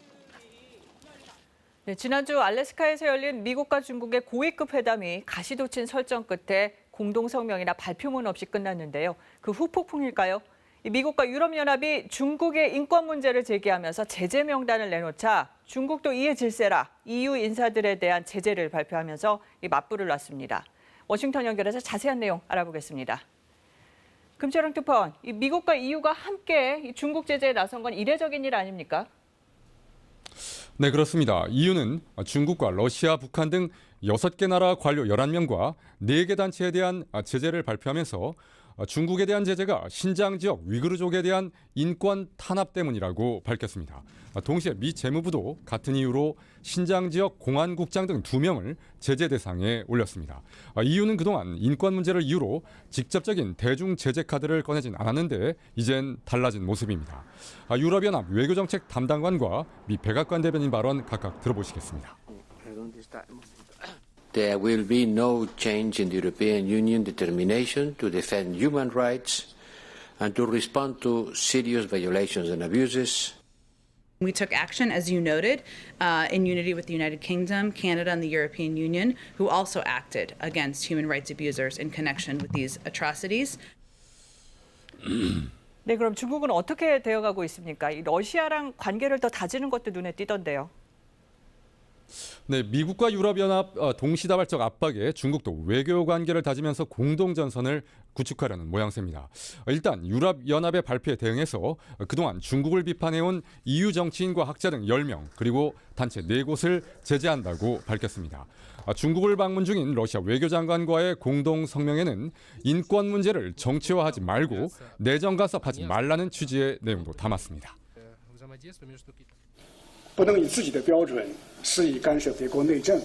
네, 지난주 알래스카에서 열린 미국과 중국의 고위급 회담이 가시도친 설정 끝에 공동성명이나 발표문 없이 끝났는데요. 그 후폭풍일까요? 미국과 유럽연합이 중국의 인권 문제를 제기하면서 제재 명단을 내놓자 중국도 이에 질세라 EU 인사들에 대한 제재를 발표하면서 맞불을 놨습니다. 워싱턴 연결해서 자세한 내용 알아보겠습니다. 금철영 특파원, 미국과 EU가 함께 중국 제재에 나선 건 이례적인 일 아닙니까?
네, 그렇습니다. EU는 중국과 러시아, 북한 등 6개 나라 관료 11명과 4개 단체에 대한 제재를 발표하면서 중국에 대한 제재가 신장 지역 위구르족에 대한 인권 탄압 때문이라고 밝혔습니다. 동시에 미 재무부도 같은 이유로 신장 지역 공안국장 등 2명을 제재 대상에 올렸습니다. EU는 그동안 인권 문제를 이유로 직접적인 대중 제재 카드를 꺼내진 않았는데 이젠 달라진 모습입니다. 유럽연합 외교정책 담당관과 미 백악관 대변인 발언 각각 들어보시겠습니다.
There will be no change in the European Union determination to defend human rights and to respond to serious violations and abuses.
We took action, as you noted, in unity with the United Kingdom, Canada, and the European Union, who also acted against human rights abusers in connection with these atrocities.
네, 그럼 중국은 어떻게 대응하고 있습니까? 이 러시아랑 관계를 더 다지는 것도 눈에 띄던데요.
네, 미국과 유럽연합 동시다발적 압박에 중국도 외교 관계를 다지면서 공동전선을 구축하려는 모양새입니다. 일단 유럽연합의 발표에 대응해서 그동안 중국을 비판해온 EU 정치인과 학자 등 10명 그리고 단체 4곳을 제재한다고 밝혔습니다. 중국을 방문 중인 러시아 외교장관과의 공동성명에는 인권 문제를 정치화하지 말고 내정 간섭하지 말라는 취지의 내용도 담았습니다.
不能以自己的标准肆意干涉别国内政，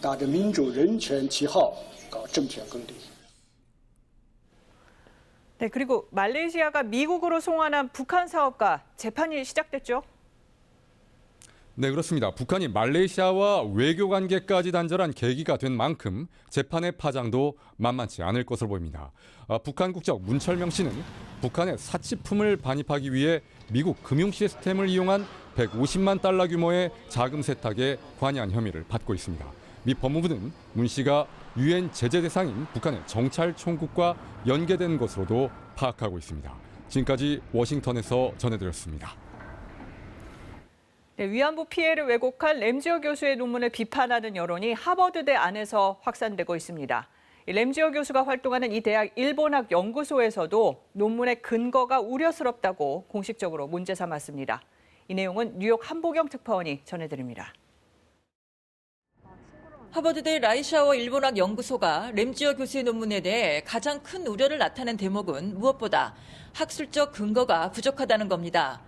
打着民主人权旗号搞政权更迭。
네, 그리고 말레이시아가 미국으로 송환한 북한 사업가 재판이 시작됐죠?
네, 그렇습니다. 북한이 말레이시아와 외교 관계까지 단절한 계기가 된 만큼 재판의 파장도 만만치 않을 것으로 보입니다. 북한 국적 문철명 씨는 북한의 사치품을 반입하기 위해 미국 금융 시스템을 이용한 150만 달러 규모의 자금 세탁에 관여한 혐의를 받고 있습니다. 미 법무부는 문 씨가 유엔 제재 대상인 북한의 정찰 총국과 연계된 것으로도 파악하고 있습니다. 지금까지 워싱턴에서 전해드렸습니다.
네, 위안부 피해를 왜곡한 램지어 교수의 논문을 비판하는 여론이 하버드대 안에서 확산되고 있습니다. 램지어 교수가 활동하는 이 대학 일본학 연구소에서도 논문의 근거가 우려스럽다고 공식적으로 문제 삼았습니다. 이 내용은 뉴욕 한보경 특파원이 전해드립니다.
하버드대 라이샤워 일본학 연구소가 램지어 교수의 논문에 대해 가장 큰 우려를 나타낸 대목은 무엇보다 학술적 근거가 부족하다는 겁니다.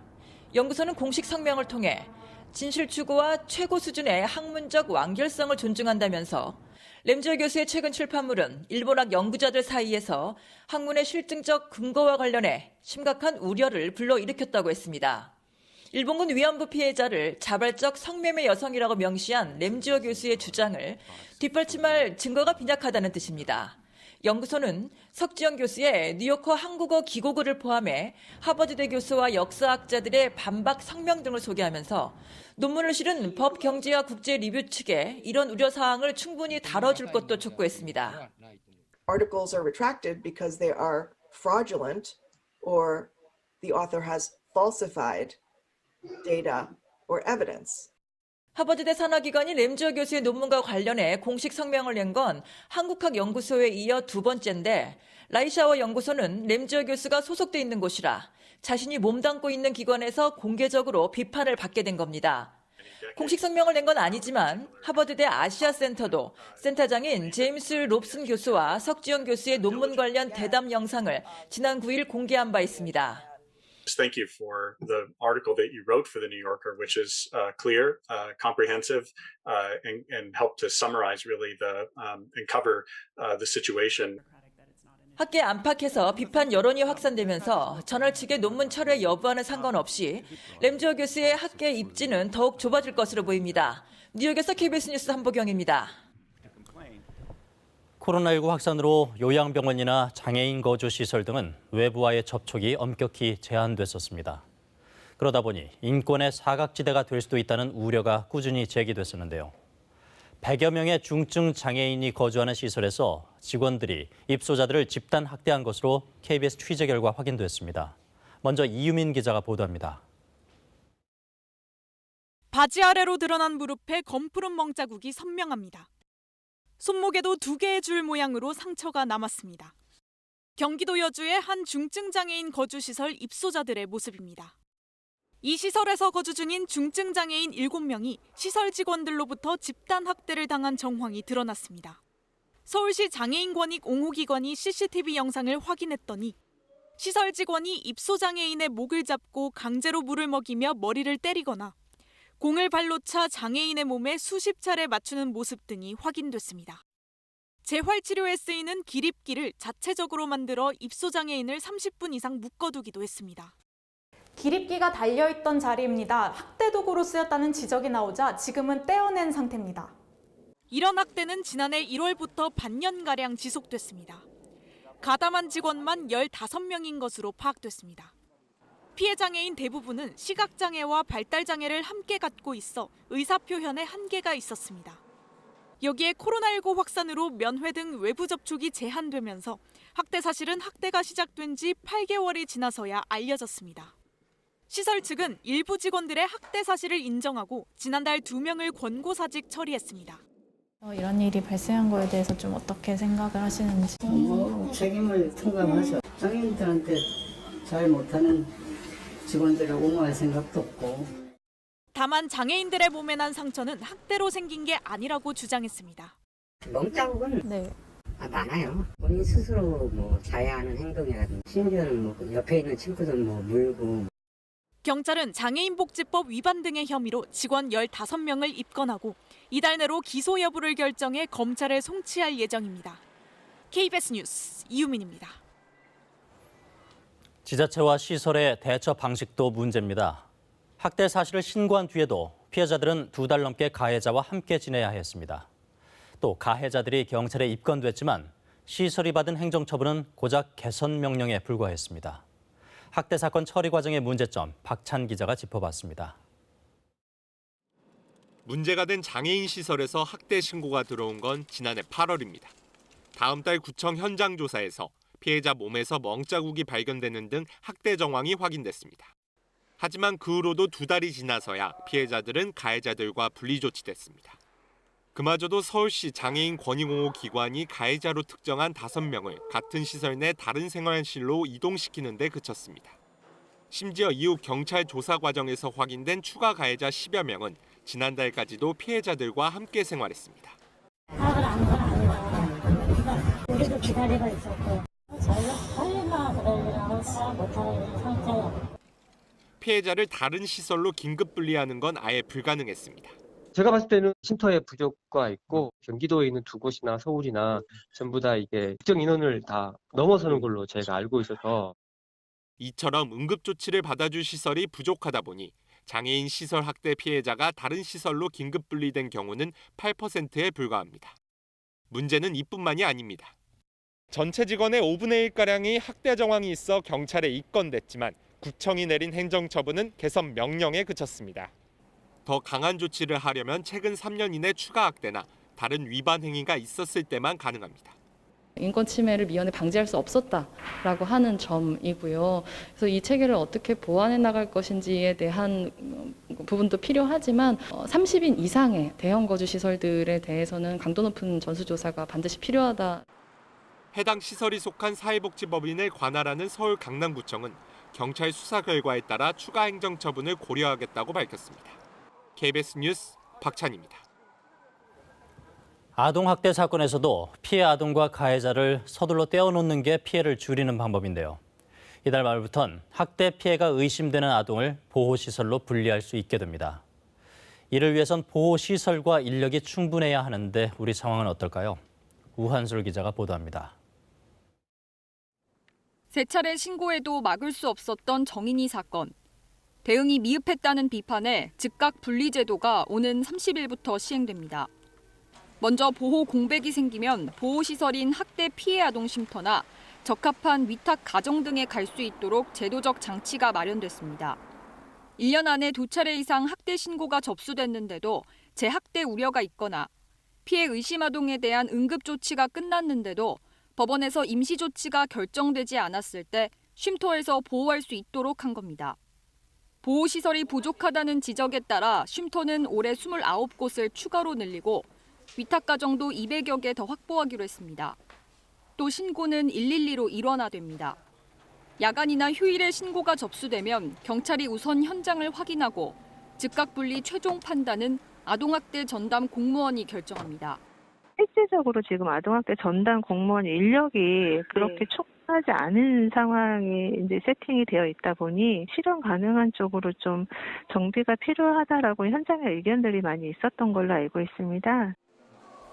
연구소는 공식 성명을 통해 진실 추구와 최고 수준의 학문적 완결성을 존중한다면서 램지어 교수의 최근 출판물은 일본학 연구자들 사이에서 학문의 실증적 근거와 관련해 심각한 우려를 불러일으켰다고 했습니다. 일본군 위안부 피해자를 자발적 성매매 여성이라고 명시한 램지어 교수의 주장을 뒷받침할 증거가 빈약하다는 뜻입니다. 연구소는 석지영 교수의 뉴요커 한국어 기고글을 포함해 하버드대 교수와 역사학자들의 반박 성명 등을 소개하면서 논문을 실은 법경제와 국제리뷰 측에 이런 우려사항을 충분히 다뤄줄 것도 촉구했습니다.
Articles are retracted because they are fraudulent or the author has falsified data or evidence.
하버드대 산하기관이 램지어 교수의 논문과 관련해 공식 성명을 낸 건 한국학 연구소에 이어 두 번째인데 라이샤워 연구소는 램지어 교수가 소속돼 있는 곳이라 자신이 몸담고 있는 기관에서 공개적으로 비판을 받게 된 겁니다. 공식 성명을 낸 건 아니지만 하버드대 아시아 센터도 센터장인 제임스 롭슨 교수와 석지영 교수의 논문 관련 대담 영상을 지난 9일 공개한 바 있습니다.
Thank you for the article that you wrote for the New Yorker, which is clear, comprehensive, and help to summarize really and cover the situation.
학계 안팎에서 비판 여론이 확산되면서 저널 측의 논문 철회 여부와는 상관없이 램지어 교수의 학계 입지는 더욱 좁아질 것으로 보입니다. 뉴욕에서 KBS 뉴스 한보경입니다.
코로나19 확산으로 요양병원이나 장애인 거주 시설 등은 외부와의 접촉이 엄격히 제한됐었습니다. 그러다 보니 인권의 사각지대가 될 수도 있다는 우려가 꾸준히 제기됐었는데요. 100여 명의 중증 장애인이 거주하는 시설에서 직원들이 입소자들을 집단 학대한 것으로 KBS 취재 결과 확인됐습니다. 먼저 이유민 기자가 보도합니다.
바지 아래로 드러난 무릎에 검푸른 멍자국이 선명합니다. 손목에도 2개의 줄 모양으로 상처가 남았습니다. 경기도 여주의 한 중증장애인 거주시설 입소자들의 모습입니다. 이 시설에서 거주 중인 중증장애인 7명이 시설 직원들로부터 집단 학대를 당한 정황이 드러났습니다. 서울시 장애인권익 옹호기관이 CCTV 영상을 확인했더니 시설 직원이 입소장애인의 목을 잡고 강제로 물을 먹이며 머리를 때리거나 공을 발로 차 장애인의 몸에 수십 차례 맞추는 모습 등이 확인됐습니다. 재활치료에 쓰이는 기립기를 자체적으로 만들어 입소장애인을 30분 이상 묶어두기도 했습니다.
기립기가 달려있던 자리입니다. 학대 도구로 쓰였다는 지적이 나오자 지금은 떼어낸 상태입니다.
이런 학대는 지난해 1월부터 반년가량 지속됐습니다. 가담한 직원만 15명인 것으로 파악됐습니다. 피해 장애인 대부분은 시각장애와 발달장애를 함께 갖고 있어 의사표현에 한계가 있었습니다. 여기에 코로나19 확산으로 면회 등 외부 접촉이 제한되면서 학대 사실은 학대가 시작된 지 8개월이 지나서야 알려졌습니다. 시설 측은 일부 직원들의 학대 사실을 인정하고 지난달 2명을 권고사직 처리했습니다.
이런 일이 발생한 거에 대해서 좀 어떻게 생각을 하시는지.
책임을 통감하죠. 장애인들한테 잘 못하는 직원들을 옹호할 생각도 없고.
다만 장애인들의 몸에 난 상처는 학대로 생긴 게 아니라고 주장했습니다.
멍자국은 많아요. 본인 스스로 뭐 자해하는 행동이라든지 심지어는 뭐 옆에 있는 친구들 뭐 물고.
경찰은 장애인복지법 위반 등의 혐의로 직원 15명을 입건하고 이달 내로 기소 여부를 결정해 검찰에 송치할 예정입니다. KBS 뉴스 이유민입니다.
지자체와 시설의 대처 방식도 문제입니다. 학대 사실을 신고한 뒤에도 피해자들은 2달 넘게 가해자와 함께 지내야 했습니다. 또 가해자들이 경찰에 입건됐지만 시설이 받은 행정처분은 고작 개선 명령에 불과했습니다. 학대 사건 처리 과정의 문제점 박찬 기자가 짚어봤습니다.
문제가 된 장애인 시설에서 학대 신고가 들어온 건 지난해 8월입니다. 다음 달 구청 현장 조사에서 피해자 몸에서 멍자국이 발견되는 등 학대 정황이 확인됐습니다. 하지만 그 후로도 2달이 지나서야 피해자들은 가해자들과 분리조치됐습니다. 그마저도 서울시 장애인 권익옹호 기관이 가해자로 특정한 5명을 같은 시설 내 다른 생활실로 이동시키는 데 그쳤습니다. 심지어 이후 경찰 조사 과정에서 확인된 추가 가해자 10여 명은 지난달까지도 피해자들과 함께 생활했습니다.
우리도 기다리고 있었고 저희가 설마 그러려고 생각 못하는 상태예요.
피해자를 다른 시설로 긴급 분리하는 건 아예 불가능했습니다.
제가 봤을 때는 쉼터에 부족과 있고 경기도에 있는 2곳이나 서울이나 전부 다 이게 특정 인원을 다 넘어서는 걸로 제가 알고 있어서
이처럼 응급조치를 받아줄 시설이 부족하다 보니 장애인 시설 학대 피해자가 다른 시설로 긴급 분리된 경우는 8%에 불과합니다. 문제는 이뿐만이 아닙니다. 전체 직원의 5분의 1가량이 학대 정황이 있어 경찰에 입건됐지만 구청이 내린 행정처분은 개선 명령에 그쳤습니다. 더 강한 조치를 하려면 최근 3년 이내 추가 학대나 다른 위반 행위가 있었을 때만 가능합니다.
인권 침해를 미연에 방지할 수 없었다라고 하는 점이고요. 그래서 이 체계를 어떻게 보완해 나갈 것인지에 대한 부분도 필요하지만 30인 이상의 대형 거주 시설들에 대해서는 강도 높은 전수조사가 반드시 필요하다.
해당 시설이 속한 사회복지법인을 관할하는 서울 강남구청은 경찰 수사 결과에 따라 추가 행정처분을 고려하겠다고 밝혔습니다. KBS 뉴스 박찬입니다.
아동학대 사건에서도 피해 아동과 가해자를 서둘러 떼어놓는 게 피해를 줄이는 방법인데요. 이달 말부턴 학대 피해가 의심되는 아동을 보호시설로 분리할 수 있게 됩니다. 이를 위해선 보호시설과 인력이 충분해야 하는데 우리 상황은 어떨까요? 우한솔 기자가 보도합니다.
세 차례 신고해도 막을 수 없었던 정인이 사건. 대응이 미흡했다는 비판에 즉각 분리 제도가 오는 30일부터 시행됩니다. 먼저 보호 공백이 생기면 보호시설인 학대 피해 아동 쉼터나 적합한 위탁 가정 등에 갈 수 있도록 제도적 장치가 마련됐습니다. 1년 안에 2차례 이상 학대 신고가 접수됐는데도 재학대 우려가 있거나 피해 의심 아동에 대한 응급 조치가 끝났는데도 법원에서 임시 조치가 결정되지 않았을 때 쉼터에서 보호할 수 있도록 한 겁니다. 보호시설이 부족하다는 지적에 따라 쉼터는 올해 29곳을 추가로 늘리고 위탁가정도 200여 개 더 확보하기로 했습니다. 또 신고는 112로 일원화됩니다. 야간이나 휴일에 신고가 접수되면 경찰이 우선 현장을 확인하고 즉각 분리 최종 판단은 아동학대 전담 공무원이 결정합니다.
실질적으로 지금 아동학대 전담 공무원 인력이 그렇게 촉박하지 않은 상황이 이제 세팅이 되어 있다 보니 실현 가능한 쪽으로 좀 정비가 필요하다라고 현장에 의견들이 많이 있었던 걸로 알고 있습니다.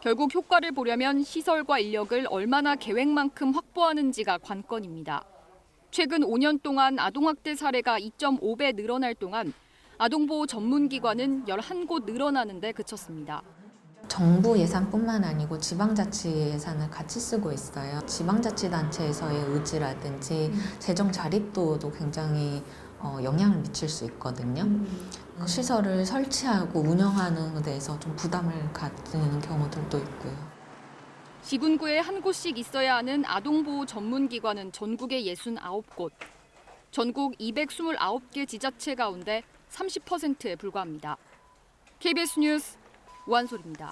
결국 효과를 보려면 시설과 인력을 얼마나 계획만큼 확보하는지가 관건입니다. 최근 5년 동안 아동학대 사례가 2.5배 늘어날 동안 아동보호 전문기관은 11곳 늘어나는 데 그쳤습니다.
정부 예산뿐만 아니고 지방자치 예산을 같이 쓰고 있어요. 지방자치단체에서의 의지라든지 재정 자립도도 굉장히 영향을 미칠 수 있거든요. 시설을 설치하고 운영하는 데에서 좀 부담을 가지는 경우들도 있고요.
시군구에 한 곳씩 있어야 하는 아동보호 전문기관은 전국에 69곳. 전국 229개 지자체 가운데 30%에 불과합니다. KBS 뉴스 우한솔입니다.